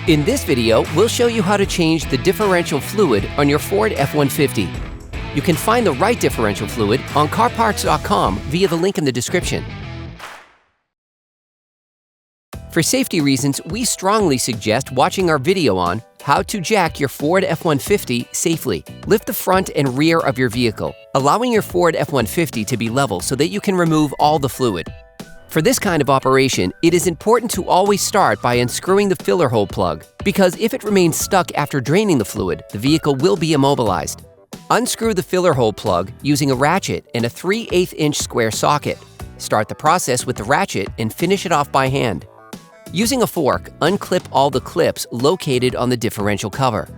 In this video, we'll show you how to change the differential fluid on your Ford F-150. You can find the right differential fluid on CarParts.com via the link in the description. For safety reasons, we strongly suggest watching our video on how to jack your Ford F-150 safely. Lift the front and rear of your vehicle, allowing your Ford F-150 to be level so that you can remove all the fluid. For this kind of operation, it is important to always start by unscrewing the filler hole plug, because if it remains stuck after draining the fluid, the vehicle will be immobilized. Unscrew the filler hole plug using a ratchet and a 3/8" square socket. Start the process with the ratchet and finish it off by hand. Using a fork, unclip all the clips located on the differential cover.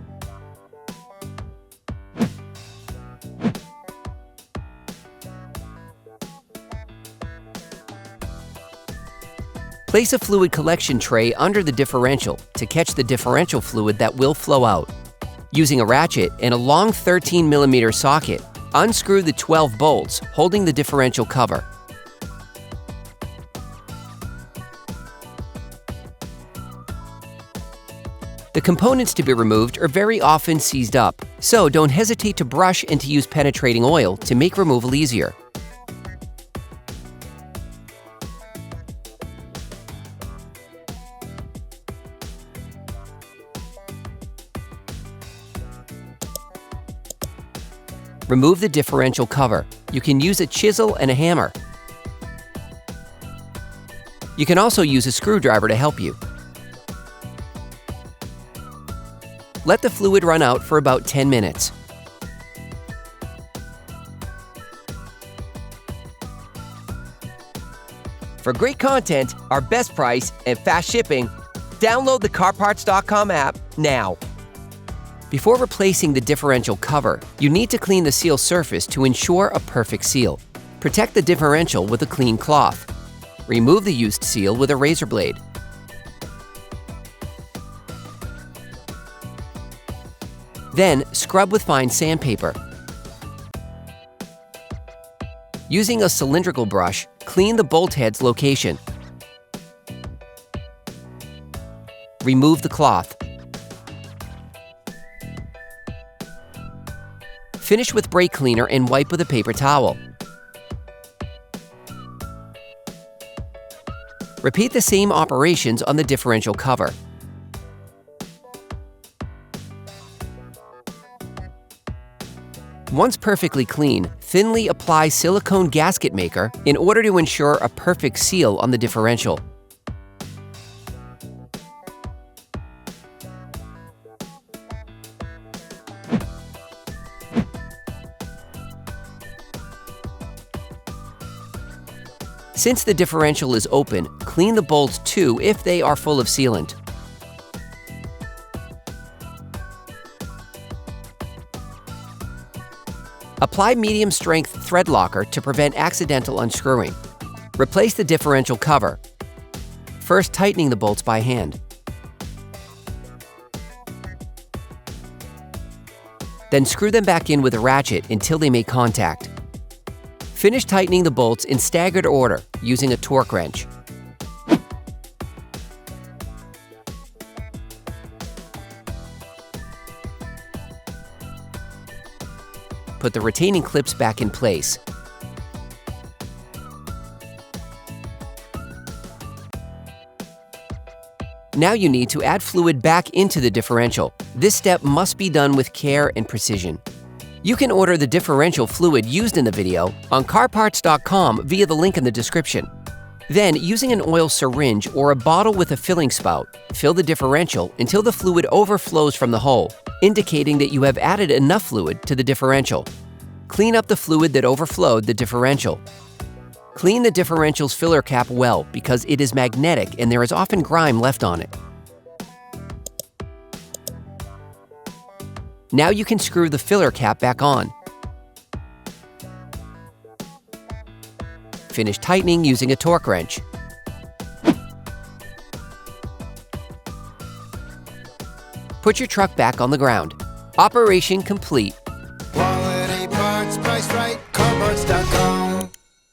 Place a fluid collection tray under the differential to catch the differential fluid that will flow out. Using a ratchet and a long 13mm socket, unscrew the 12 bolts holding the differential cover. The components to be removed are very often seized up, so don't hesitate to brush and to use penetrating oil to make removal easier. Remove the differential cover. You can use a chisel and a hammer. You can also use a screwdriver to help you. Let the fluid run out for about 10 minutes. For great content, our best price, and fast shipping, download the CarParts.com app now. Before replacing the differential cover, you need to clean the seal surface to ensure a perfect seal. Protect the differential with a clean cloth. Remove the used seal with a razor blade. Then, scrub with fine sandpaper. Using a cylindrical brush, clean the bolt head's location. Remove the cloth. Finish with brake cleaner and wipe with a paper towel. Repeat the same operations on the differential cover. Once perfectly clean, thinly apply silicone gasket maker in order to ensure a perfect seal on the differential. Since the differential is open, clean the bolts too if they are full of sealant. Apply medium-strength thread locker to prevent accidental unscrewing. Replace the differential cover, first tightening the bolts by hand. Then screw them back in with a ratchet until they make contact. Finish tightening the bolts in staggered order using a torque wrench. Put the retaining clips back in place. Now you need to add fluid back into the differential. This step must be done with care and precision. You can order the differential fluid used in the video on CarParts.com via the link in the description. Then, using an oil syringe or a bottle with a filling spout, fill the differential until the fluid overflows from the hole, indicating that you have added enough fluid to the differential. Clean up the fluid that overflowed the differential. Clean the differential's filler cap well because it is magnetic and there is often grime left on it. Now you can screw the filler cap back on. Finish tightening using a torque wrench. Put your truck back on the ground. Operation complete.